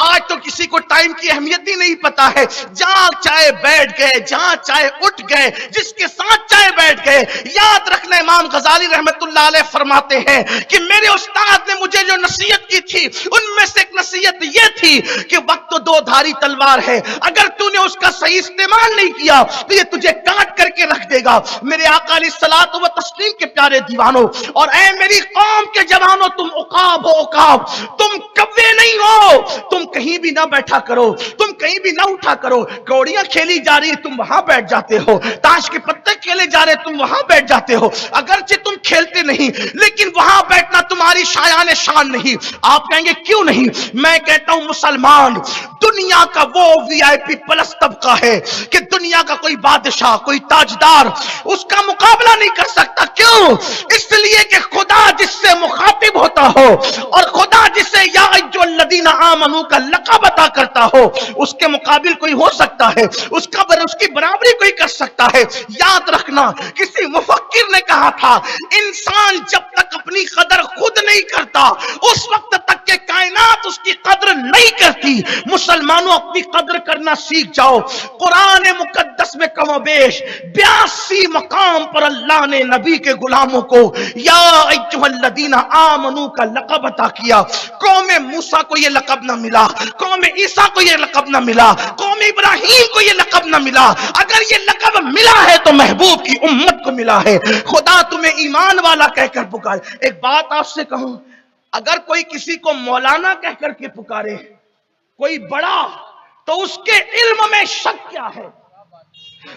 آج تو کسی کو ٹائم کی اہمیت ہی نہیں پتا ہے، جہاں چاہے بیٹھ گئے، جہاں چاہے اٹھ گئے، جس کے ساتھ چاہے بیٹھ گئے۔ یاد رکھنا امام غزالی رحمت اللہ علیہ فرماتے ہیں کہ میرے استاد نے مجھے جو نصیحت کی تھی ان میں سے ایک نصیحت یہ تھی کہ وقت تو دو دھاری تلوار ہے، اگر تو نے اس کا صحیح استعمال نہیں کیا تو یہ تجھے کاٹ کر کے رکھ دے گا۔ میرے آقا علیہ الصلوۃ والتسلیم کے پیارے دیوانوں اور اے میری قوم کے جوانوں، تم عقاب ہو، عقاب، تم کوے نہیں ہو، تم کہیں بھی نہ بیٹھا کرو، تم کہیں بھی نہ اٹھا کرو۔ کوڑیاں کھیلی جا رہی تم وہاں بیٹھ جاتے ہو، تاش کے پتے کھیلے جا رہے تم وہاں بیٹھ جاتے ہو، اگرچہ تم کھیلتے نہیں لیکن وہاں بیٹھنا تمہاری شایان شان نہیں۔ آپ کہیں گے کیوں نہیں؟ میں کہتا ہوں مسلمان دنیا کا وہ وی آئی پی پلس طبقہ ہے کہ دنیا کا کوئی بادشاہ، کوئی تاجدار اس کا مقابلہ نہیں کر سکتا۔ کیوں؟ اس لیے کہ خدا جس سے مخاطب ہوتا ہو اور خدا جسے یا ایھا الذین آمنو کا لقب عطا کرتا ہو، اس کے مقابل کوئی ہو سکتا ہے؟ اس کی برابری کوئی کر سکتا ہے؟ یاد رکھنا کسی مفکر نے کہا تھا انسان جب تک اپنی قدر خود نہیں کرتا اس وقت تک کہ کائنات اس کی قدر نہیں کرتی۔ مسلمانوں اپنی قدر کرنا سیکھ جاؤ۔ قرآن مقدس میں کم و بیش 82 مقام پر اللہ نے نبی کے غلاموں کو یا ایھا الذین آمنو کا لقب عطا کیا۔ قوم موسیٰ کو یہ لقب نہ ملا، قوم عیسیٰ کو یہ لقب نہ ملا، قوم ابراہیم کو یہ لقب نہ ملا۔ اگر یہ لقب ملا ہے تو محبوب کی امت کو ملا ہے۔ خدا تمہیں ایمان والا کہہ کر پکارے۔ ایک بات آپ سے کہوں، اگر کوئی کسی کو مولانا کہہ کر کے پکارے، کوئی بڑا، تو اس کے علم میں شک کیا ہے؟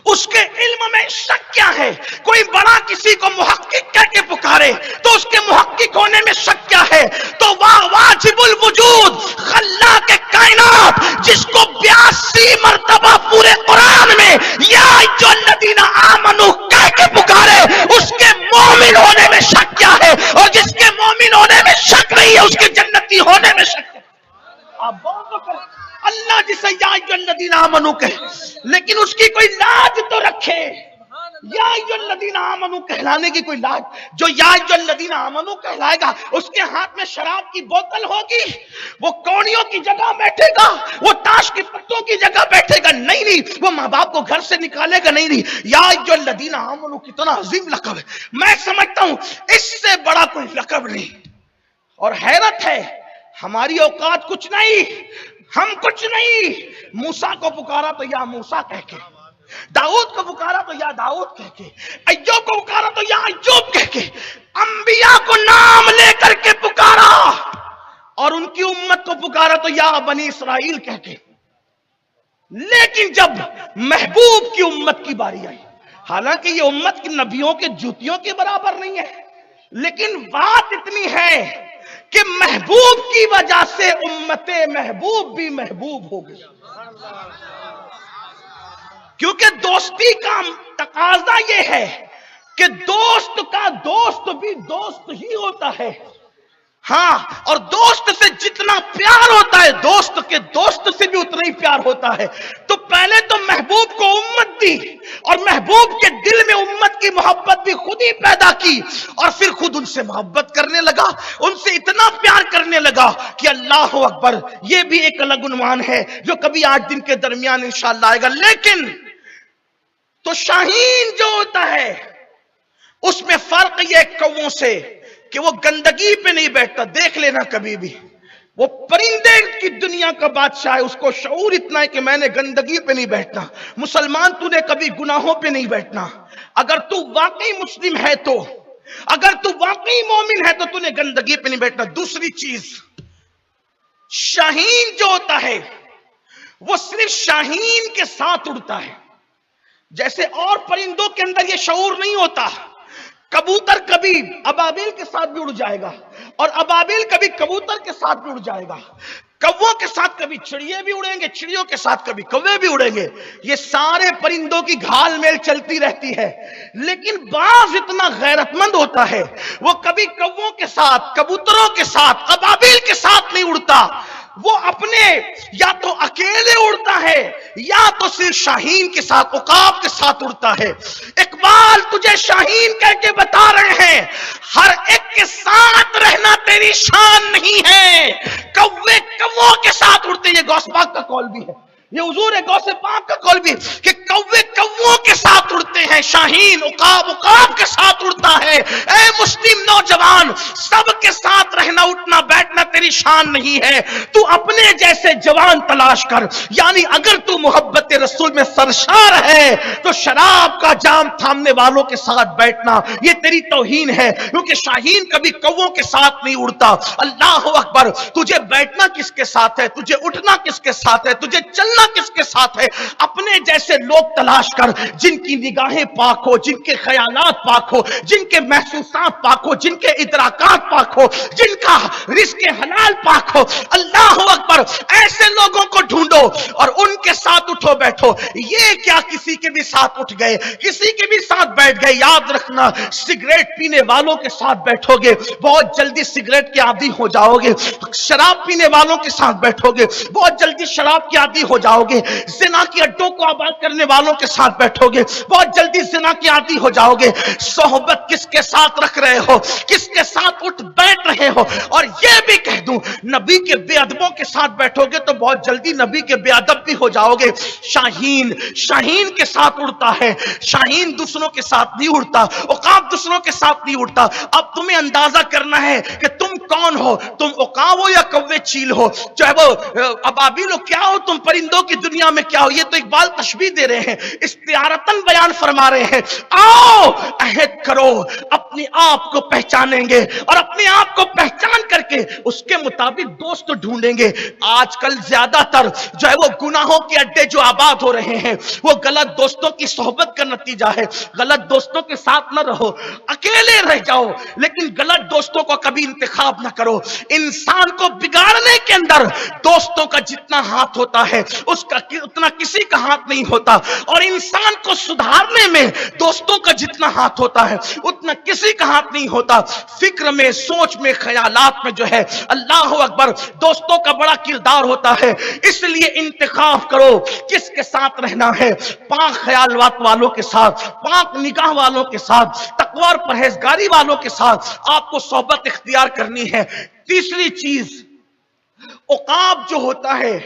اس کے علم میں شک کیا ہے؟ کوئی بڑا کسی کو محقق کہہ کے پکارے تو اس کے محقق ہونے میں شک کیا ہے؟ تو واجب الوجود خلاق کائنات جس کو 82 مرتبہ پورے قرآن میں یا ایھا الذین آمنو کہہ کے پکارے، اس کے مومن ہونے میں شک کیا ہے؟ اور جس کے مومن ہونے میں شک نہیں ہے اس کے جنتی ہونے میں شک ہے۔ آپ بہت تو کریں اللہ جسے یا ایھا الذین آمنو کہے لیکن اس کی کوئی لاج تو رکھے۔ یا ایھا الذین آمنو کہلانے کی کوئی لاج؟ جو یا ایھا الذین آمنو کہلائے گا اس کے ہاتھ میں شراب کی بوتل ہوگی، وہ کوڑیوں کی جگہ بیٹھے گا، وہ تاش کے پتوں کی جگہ بیٹھے گا؟ نہیں، وہ ماں باپ کو گھر سے نکالے گا؟ نہیں۔ یا ایھا الذین آمنو کتنا عظیم لقب ہے، میں سمجھتا ہوں اس سے بڑا کوئی لقب نہیں۔ اور حیرت ہے ہماری اوقات کچھ نہیں، ہم کچھ نہیں۔ موسیٰ کو پکارا تو یا موسیٰ کہہ کے، داؤد کو پکارا تو یا داؤد کہہ کے، ایوب کو پکارا تو یا ایوب کہہ کے، انبیاء کو نام لے کر کے پکارا اور ان کی امت کو پکارا تو یا بنی اسرائیل کہہ کے۔ لیکن جب محبوب کی امت کی باری آئی، حالانکہ یہ امت کی نبیوں کے جوتیوں کے برابر نہیں ہے، لیکن بات اتنی ہے کہ محبوب کی وجہ سے امت محبوب بھی محبوب ہو گئی۔ کیونکہ دوستی کا تقاضا یہ ہے کہ دوست کا دوست بھی دوست ہی ہوتا ہے۔ ہاں، اور دوست سے جتنا پیار ہوتا ہے دوست کے دوست سے بھی اتنا ہی پیار ہوتا ہے۔ تو پہلے تو محبوب کو امت دی اور محبوب کے دل میں امت کی محبت بھی خود ہی پیدا کی اور پھر خود ان سے محبت کرنے لگا، ان سے اتنا پیار کرنے لگا کہ اللہ اکبر، یہ بھی ایک الگ عنوان ہے جو کبھی 8 دن کے درمیان انشاءاللہ آئے گا۔ لیکن تو شاہین جو ہوتا ہے اس میں فرق یہ کووں سے کہ وہ گندگی پہ نہیں بیٹھتا۔ دیکھ لینا کبھی بھی، وہ پرندے کی دنیا کا بادشاہ ہے، اس کو شعور اتنا ہے کہ میں نے گندگی پہ نہیں بیٹھنا۔ مسلمان تو نے کبھی گناہوں پہ نہیں بیٹھنا۔ اگر تو واقعی مسلم ہے تو، اگر تو واقعی مومن ہے تو نے گندگی پہ نہیں بیٹھنا۔ دوسری چیز، شاہین جو ہوتا ہے وہ صرف شاہین کے ساتھ اڑتا ہے، جیسے اور پرندوں کے اندر یہ شعور نہیں ہوتا۔ کبوتر کبھی ابابیل کے ساتھ بھی اڑ جائے گا اور ابابیل کبھی کبوتر کے ساتھ بھی اڑ جائے گا، کووں کے ساتھ کبھی چڑیے بھی اڑیں گے، چڑیوں کے ساتھ کبھی کوے بھی اڑیں گے۔ یہ سارے پرندوں کی گھال میل چلتی رہتی ہے، لیکن بعض اتنا غیرت مند ہوتا ہے وہ کبھی کووں کے ساتھ، کبوتروں کے ساتھ، ابابیل کے ساتھ نہیں اڑتا، وہ اپنے یا تو اکیلے اڑتا ہے یا تو صرف شاہین کے ساتھ، عقاب کے ساتھ اڑتا ہے۔ اقبال تجھے شاہین کہہ کے بتا رہے ہیں ہر ایک کے ساتھ رہنا تیری شان نہیں ہے، کوے کووں کے ساتھ اڑتے، یہ غوث پاک کا قول بھی ہے، یہ حضور غوث پاک کا قول بھی ہے کہ کوے کووں کے ساتھ اڑتے ہیں، شاہین عقاب عقاب کے ساتھ اڑتا ہے۔ اے مسلم نوجوان، سب کے ساتھ رہنا اٹھنا بیٹھنا تیری شان نہیں ہے، تو اپنے جیسے جوان تلاش کر، یعنی اگر تو محبت رسول میں سرشار ہے تو شراب کا جام تھامنے والوں کے ساتھ بیٹھنا یہ تیری توہین ہے، کیونکہ شاہین کبھی کووں کے ساتھ نہیں اڑتا۔ اللہ اکبر، تجھے بیٹھنا کس کے ساتھ ہے، تجھے اٹھنا کس کے ساتھ ہے، تجھے چلنا کس کے ساتھ ہے؟ اپنے جیسے لوگ تلاش کر جن کی نگاہیں پاک ہو، جن کے خیالات پاک ہو، جن کے محسوسات پاک ہو، جن کے ادراکات پاک ہو، جن کا رزق حلال پاک ہو۔ اللہ اکبر، ایسے لوگوں کو ڈھونڈو اور ان کے ساتھ اٹھو بیٹھو۔ یہ کیا کسی کے بھی ساتھ اٹھ گئے، کسی کے بھی ساتھ بیٹھ گئے، یاد رکھنا سگریٹ پینے والوں کے ساتھ بیٹھو گے بہت جلدی سگریٹ کے عادی ہو جاؤ گے، شراب پینے والوں کے ساتھ بیٹھو گے بہت جلدی شراب کے عادی ہو جاؤ گے، زنا کی اڈوں کو آباد کرنے والوں کے ساتھ بیٹھو گے بہت جلدی زنا کی عادی ہو جاؤ گے۔ صحبت کس کے ساتھ رکھ رہے ہو، کس کے ساتھ اٹھ بیٹھ رہے ہو؟ اور یہ بھی کہہ دوں، نبی کے بے ادبوں کے ساتھ بیٹھو گے تو بہت جلدی نبی کے بے ادب بھی ہو جاؤ گے۔ شاہین کے ساتھ اڑتا ہے، شاہین دوسروں کے ساتھ نہیں اڑتا، عقاب دوسروں کے ساتھ نہیں اڑتا۔ اب تمہیں اندازہ کرنا ہے کہ تم کون ہو، تم عقاب ہو یا کوے چیل ہو، چاہے وہ ابابیل ہو، کیا ہو تم، پرندوں کی دنیا میں کیا ہو؟ یہ تو اقبال تشبیہ دے رہے ہیں، استعارتاً بیان فرما رہے ہیں۔ آؤ عہد کرو، اپنے آپ کو پہچانیں گے اور اپنے آپ کو پہچان کر کے اس کے مطابق دوست ڈھونڈیں گے۔ آج کل زیادہ تر جو ہے وہ گناہوں کے اڈے جو آباد ہو رہے ہیں وہ غلط دوستوں کی صحبت کا نتیجہ ہے۔ غلط دوستوں کے ساتھ نہ رہو، اکیلے رہ جاؤ، لیکن غلط دوستوں کو کبھی انتخاب نہ کرو۔ انسان کو بگاڑنے کے اندر دوستوں کا جتنا ہاتھ ہوتا ہے اس کا اتنا کسی کا ہاتھ نہیں ہوتا، اور انسان کو سدھارنے میں دوستوں کا جتنا ہاتھ ہوتا ہے اتنا کسی کا ہاتھ نہیں ہوتا۔ فکر میں، سوچ میں، خیالات میں جو ہے اللہ اکبر دوستوں کا بڑا کردار ہوتا ہے۔ اس لیے انتخاب کرو کس کے ساتھ رہنا ہے، پاک خیالات والوں کے ساتھ، پاک نگاہ والوں کے ساتھ، تقوی اور پرہیزگاری والوں کے ساتھ آپ کو صحبت اختیار کرنی ہے۔ تیسری چیز، عقاب جو ہوتا ہے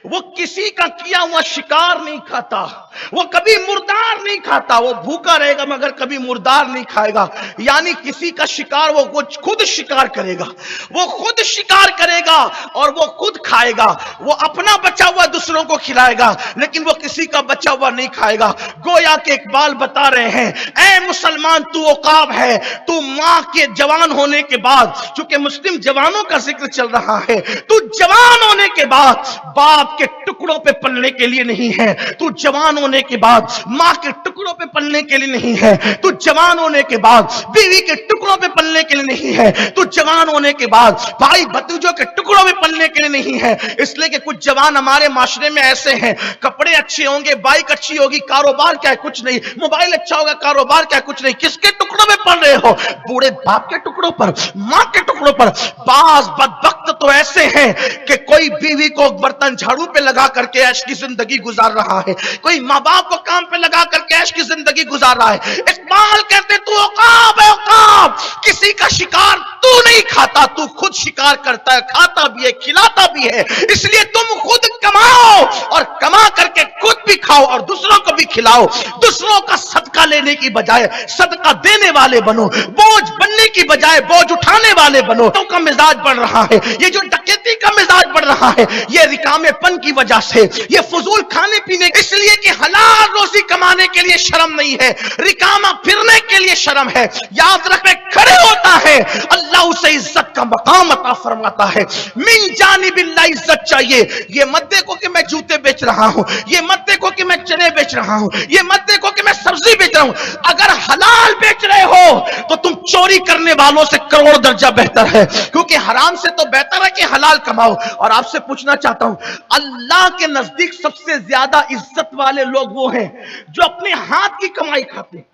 وہ کسی کا کیا ہوا شکار نہیں کھاتا، وہ کبھی مردار نہیں کھاتا، وہ بھوکا رہے گا مگر کبھی مردار نہیں کھائے گا، یعنی کسی کا شکار وہ خود شکار کرے گا، وہ خود شکار کرے گا اور وہ خود کھائے گا، وہ اپنا بچا ہوا دوسروں کو کھلائے گا لیکن وہ کسی کا بچا ہوا نہیں کھائے گا۔ گویا کہ اقبال بتا رہے ہیں اے مسلمان تو عقاب ہے، تو ماں کے جوان ہونے کے بعد، چونکہ مسلم جوانوں کا ذکر چل رہا ہے، تو جوان ہونے کے بعد باپ کے ٹکڑوں پہ پلنے کے لیے نہیں ہے، تو جوان ہونے کے بعد ماں کے ٹکڑوں پہ پلنے کے لیے نہیں ہے، تو جوان ہونے کے بعد بیوی کے ٹکڑوں پہ پلنے کے لیے نہیں ہے، تو جوان ہونے کے بعد بھائی بھتیجوں کے ٹکڑوں پہ پلنے کے لیے نہیں ہے۔ اس لیے کہ کچھ جوان ہمارے معاشرے میں ایسے ہیں، کپڑے اچھے ہوں گے، بائک اچھی ہوگی، کاروبار کیا ہے کچھ نہیں، موبائل اچھا ہوگا، کاروبار کیا ہے کچھ نہیں، کس کے ٹکڑوں پہ پل رہے ہو؟ بوڑھے باپ کے ٹکڑوں پر، ماں کے ٹکڑوں پر۔ بعض بدبخت تو ایسے ہیں کہ کوئی بیوی کو برتن جھاڑو پہ لگا کر کے عیش کی زندگی گزار رہا ہے، کوئی ماں باپ کو کام پہ لگا کر کے عیش کی زندگی گزار رہا ہے۔ اقبال کہتے تو عقاب ہے، عقاب، کسی کا شکار تو نہیں کھاتا، تو خود شکار کرتا ہے، کھاتا بھی ہے، کھلاتا بھی ہے۔ اس لیے تم خود کماؤ اور کما کر کے خود بھی کھاؤ اور دوسروں کو بھی کھلاؤ۔ دوسروں کا صدقہ لینے کی بجائے صدقہ دینے والے بنو، بوجھ بننے کی بجائے بوجھ اٹھانے والے بنو۔ تو کا مزاج بڑھ رہا ہے، یہ جو ڈکیتی کا مزاج بڑھ رہا ہے یہ رکامے پن کی وجہ سے، یہ فضول کھانے پینے، اس لیے کہ حلال روزی کمانے کے لیے شرم نہیں ہے، رکامہ پھرنے کے لیے شرم ہے۔ یاد رکھے کھڑے ہوتا ہے اللہ اسے عزت کا مقام عطا فرماتا ہے۔ من جانب اللہ عزت چاہیے، یہ مت دیکھو کہ میں جوتے بیچ رہا ہوں، یہ مت دیکھو کہ میں چنے بیچ رہا ہوں، یہ مت دیکھو کہ میں سبزی بیچ رہا ہوں۔ اگر حلال بیچ رہے ہو تو تم چوری کرنے والوں سے کروڑ درجہ بہتر ہے، کیونکہ حرام سے تو بہتر ہے کہ حلال کماؤ۔ اور آپ سے پوچھنا چاہتا ہوں، اللہ کے نزدیک سب سے زیادہ عزت والے لوگ وہ ہیں جو اپنے ہاتھ کی کمائی کھاتے ہیں۔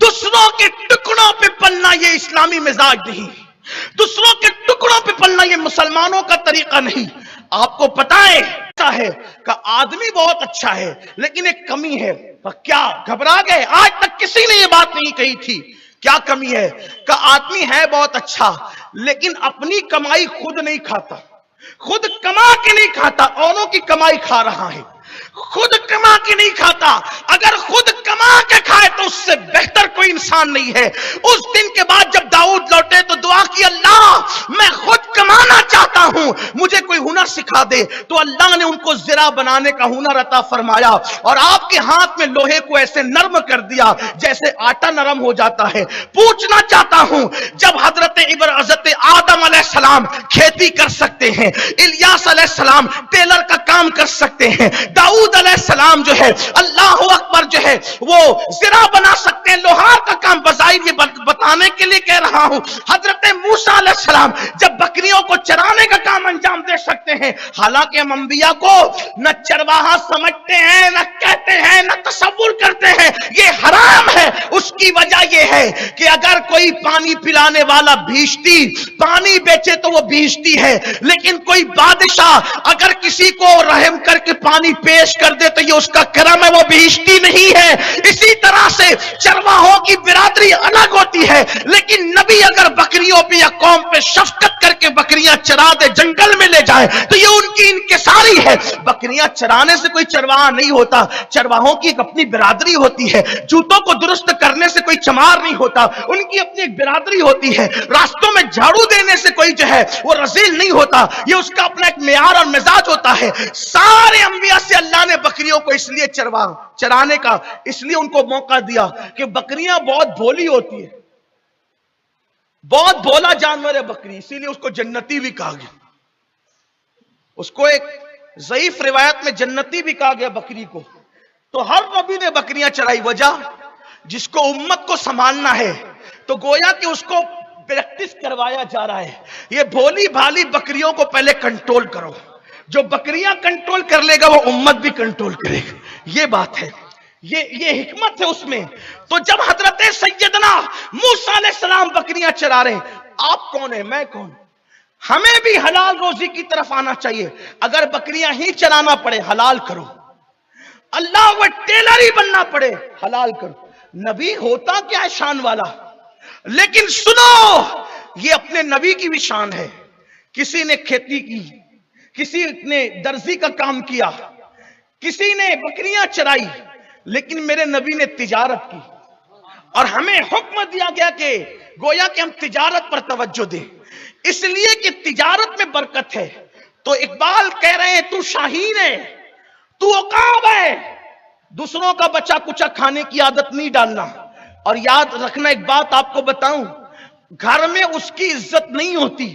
دوسروں کے ٹکڑوں پہ پلنا یہ اسلامی مزاج نہیں۔ دوسروں کے ٹکڑوں پہ پلنا یہ مسلمانوں کا طریقہ نہیں. آپ کو پتا ہے کہ آدمی بہت اچھا ہے لیکن ایک کمی ہے. کیا گھبرا گئے؟ آج تک کسی نے یہ بات نہیں کہی تھی. کیا کمی ہے؟ کہ آدمی ہے بہت اچھا لیکن اپنی کمائی خود نہیں کھاتا، خود کما کے نہیں کھاتا، اوروں کی کمائی کھا رہا ہے. خود کما کے نہیں کھاتا. اگر خود کما کے کھائے تو اس سے بہتر کوئی انسان نہیں ہے. اس دن کے بعد جب داؤد لوٹے تو دعا کی، اللہ میں خود کمانا چاہتا ہوں، مجھے کوئی ہنر سکھا دے. تو اللہ نے ان کو زرا بنانے کا ہنر عطا فرمایا اور آپ کے ہاتھ میں لوہے کو ایسے نرم کر دیا جیسے آٹا نرم ہو جاتا ہے. پوچھنا چاہتا ہوں، جب حضرت آدم علیہ السلام کھیتی کر سکتے ہیں، الیاس علیہ السلام ٹیلر کا کام کر سکتے ہیں، داؤد علیہ السلام جو ہے اللہ اکبر جو ہے وہ زرا بنا سکتے ہیں، لوہار کا کام بظاہر یہ بتانے کے لیے کہہ رہا ہوں. حضرت موسیٰ علیہ السلام جب بکریوں کو چرانے کا کام انجام دے سکتے ہیں، حالانکہ ہم انبیاء کو نہ چرواہا سمجھتے ہیں، نہ کہتے ہیں، نہ تصور کرتے ہیں. یہ حرام ہے. اس کی وجہ یہ ہے کہ اگر کوئی پانی پلانے والا بھیشتی پانی بیچے تو وہ بھیشتی ہے، لیکن کوئی بادشاہ اگر کسی کو رحم کر کے پانی پیش کر دے تو یہ اس کا کرم ہے، وہ بھیشتی نہیں ہے. اسی طرح سے چرواہوں کی برادری الگ ہوتی ہے، لیکن نبی اگر بکریوں پہ یا قوم پہ شفقت کر کے بکریاں چرا دے، جنگل میں لے جائے تو یہ ان کی انکساری ہے. بکریاں چرانے سے کوئی چرواہا نہیں ہوتا، چرواہوں کی ایک اپنی برادری ہوتی ہے. جوتوں کو درست کرنے سے کوئی چمار نہیں ہوتا، ان کی اپنی ایک برادری ہوتی ہے. راستوں میں جھاڑو دینے سے کوئی جو ہے وہ رذیل نہیں ہوتا، یہ اس کا اپنا ایک معیار اور مزاج ہوتا ہے. سارے انبیاء سے اللہ نے بکریوں کو اس لیے چرانے کا اس لیے ان کو موقع دیا کہ بکریاں بہت بھولی ہوتی ہے، بہت بھولا جانور ہے بکری، اسی لیے اس کو جنتی بھی کہا گیا. اس کو ایک ضعیف روایت میں جنتی بھی کہا گیا بکری کو. تو ہر نبی نے بکریاں چرائی. وجہ جس کو امت کو سنبھالنا ہے تو گویا کہ اس کو پریکٹس کروایا جا رہا ہے. یہ بھولی بھالی بکریوں کو پہلے کنٹرول کرو، جو بکریاں کنٹرول کر لے گا وہ امت بھی کنٹرول کرے گا. یہ بات ہے، یہ حکمت ہے اس میں. تو جب حضرت سیدنا موسیٰ علیہ السلام بکریاں چرا رہے ہیں، آپ کون ہیں، میں کون؟ ہمیں بھی حلال روزی کی طرف آنا چاہیے. اگر بکریاں ہی چرانا پڑے حلال کرو، اللہ وہ ٹیلر ہی بننا پڑے حلال کرو. نبی ہوتا کیا ہے شان والا، لیکن سنو یہ اپنے نبی کی بھی شان ہے. کسی نے کھیتی کی، کسی نے درزی کا کام کیا، کسی نے بکریاں چرائی، لیکن میرے نبی نے تجارت کی اور ہمیں حکم دیا گیا کہ گویا کہ ہم تجارت پر توجہ دیں، اس لیے کہ تجارت میں برکت ہے. تو اقبال کہہ رہے ہیں تو شاہین ہے، تو عقاب ہے، دوسروں کا بچا کچا کھانے کی عادت نہیں ڈالنا. اور یاد رکھنا ایک بات آپ کو بتاؤں، گھر میں اس کی عزت نہیں ہوتی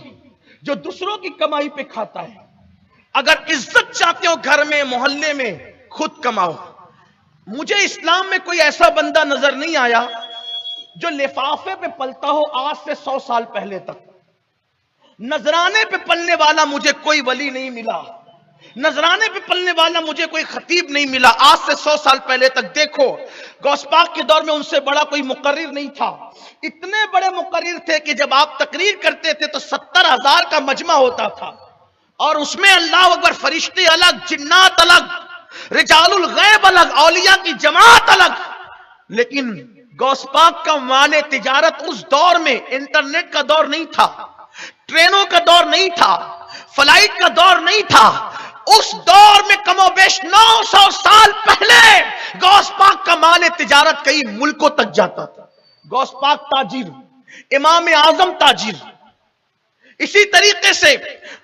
جو دوسروں کی کمائی پہ کھاتا ہے. اگر عزت چاہتے ہو گھر میں محلے میں خود کماؤ. مجھے اسلام میں کوئی ایسا بندہ نظر نہیں آیا جو لفافے پہ پلتا ہو آج سے 100 سال پہلے تک. نذرانے پہ پلنے والا مجھے کوئی ولی نہیں ملا، نذرانے پہ پلنے والا مجھے کوئی خطیب نہیں ملا آج سے 100 سال پہلے تک. دیکھو غوث پاک کے دور میں ان سے بڑا کوئی مقرر نہیں تھا. اتنے بڑے مقرر تھے کہ جب آپ تقریر کرتے تھے تو 70,000 کا مجمع ہوتا تھا، اور اس میں اللہ اکبر فرشتے الگ، جنات الگ، رجال الغیب الگ، اولیاء کی جماعت الگ. لیکن غوث پاک کا عنوان تجارت اس دور میں انٹرنیٹ کا دور نہیں تھا، ٹرینوں کا دور نہیں تھا، فلائٹ کا دور نہیں تھا. اس دور میں کم و بیش 900 سال پہلے غوث پاک کا مال تجارت کئی ملکوں تک جاتا تھا. غوث پاک تاجر، امام اعظم تاجر، اسی طریقے سے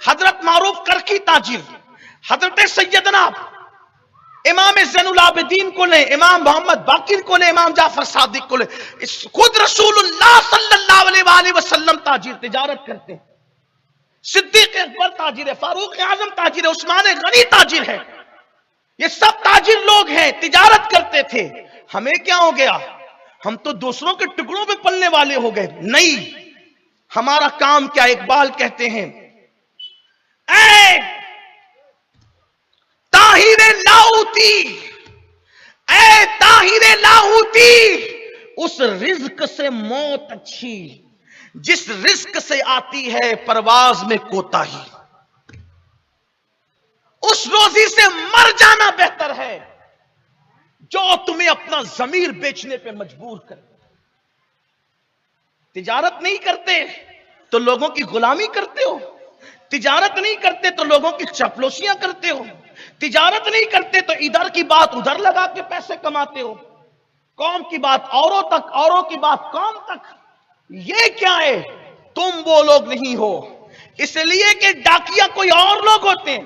حضرت معروف کرکی تاجر، حضرت سیدنا امام زین العابدین کو لیں، امام محمد باقر کو لیں، امام جعفر صادق کو لیں، خود رسول اللہ صلی اللہ علیہ وآلہ وسلم تاجر، تجارت کرتے ہیں. صدیق اکبر تاجر ہے، فاروق اعظم تاجر ہے، عثمان غنی تاجر ہے. یہ سب تاجر لوگ ہیں، تجارت کرتے تھے. ہمیں کیا ہو گیا؟ ہم تو دوسروں کے ٹکڑوں پہ پلنے والے ہو گئے. نہیں، ہمارا کام کیا؟ اقبال کہتے ہیں اے طاہر لاہوتی، اے طاہر لاہوتی، اس رزق سے موت اچھی جس رزق سے آتی ہے پرواز میں کوتاہی، اس روزی سے مر جانا بہتر ہے جو تمہیں اپنا ضمیر بیچنے پہ مجبور کرے۔ تجارت نہیں کرتے تو لوگوں کی غلامی کرتے ہو، تجارت نہیں کرتے تو لوگوں کی چاپلوسیاں کرتے ہو، تجارت نہیں کرتے تو ادھر کی بات ادھر لگا کے پیسے کماتے ہو، قوم کی بات اوروں تک، اوروں کی بات قوم تک۔ یہ کیا ہے؟ تم وہ لوگ نہیں ہو، اس لیے کہ ڈاکیا کوئی اور لوگ ہوتے ہیں،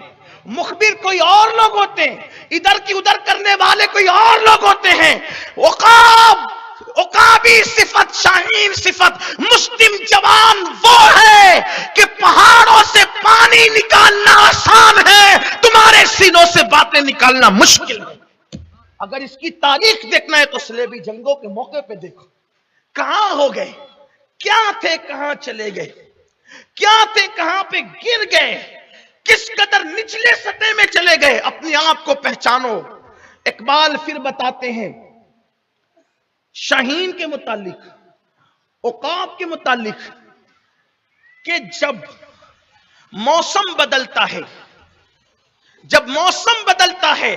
مخبر کوئی اور لوگ ہوتے ہیں، ادھر کی ادھر کرنے والے کوئی اور لوگ ہوتے ہیں۔ عقابی صفت، شاہین صفت، مسلم جوان وہ ہے کہ پہاڑوں سے پانی نکالنا آسان ہے، تمہارے سینوں سے باتیں نکالنا مشکل ہے۔ اگر اس کی تاریخ دیکھنا ہے تو صلیبی جنگوں کے موقع پہ دیکھو، کہاں ہو گئے، کیا تھے کہاں چلے گئے، کیا تھے کہاں پہ گر گئے، کس قدر نچلے سطح میں چلے گئے۔ اپنی آپ کو پہچانو۔ اقبال پھر بتاتے ہیں شاہین کے متعلق، عقاب کے متعلق، کہ جب موسم بدلتا ہے، جب موسم بدلتا ہے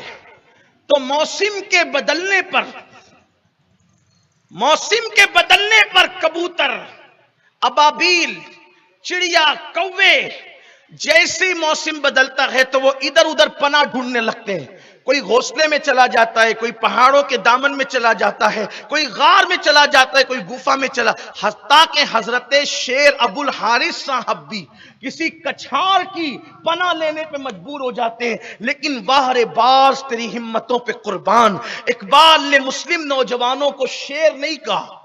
تو موسم کے بدلنے پر کبوتر، ابابیل، چڑیا، کوے، جیسے موسم بدلتا ہے تو وہ ادھر ادھر پناہ ڈھونڈنے لگتے ہیں۔ کوئی گھونسلے میں چلا جاتا ہے، کوئی پہاڑوں کے دامن میں چلا جاتا ہے، کوئی غار میں چلا جاتا ہے، کوئی گفا میں چلا، حتیٰ کہ حضرت شیر ابو الحارث صاحب بھی کسی کچھار کی پناہ لینے پہ مجبور ہو جاتے ہیں۔ لیکن واہ رے باز تیری ہمتوں پہ قربان، اقبال نے مسلم نوجوانوں کو شیر نہیں کہا۔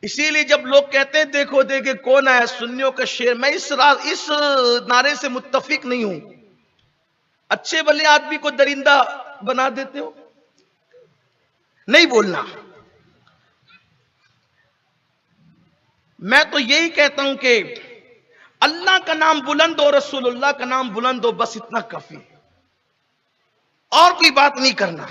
اسی لیے جب لوگ کہتے ہیں دیکھو دیکھے کون آیا سنیوں کا شیر، میں اس نعرے سے متفق نہیں ہوں۔ اچھے بھلے آدمی کو درندہ بنا دیتے ہو، نہیں بولنا۔ میں تو یہی کہتا ہوں کہ اللہ کا نام بلند ہو، رسول اللہ کا نام بلند ہو، بس اتنا کافی، اور کوئی بات نہیں کرنا۔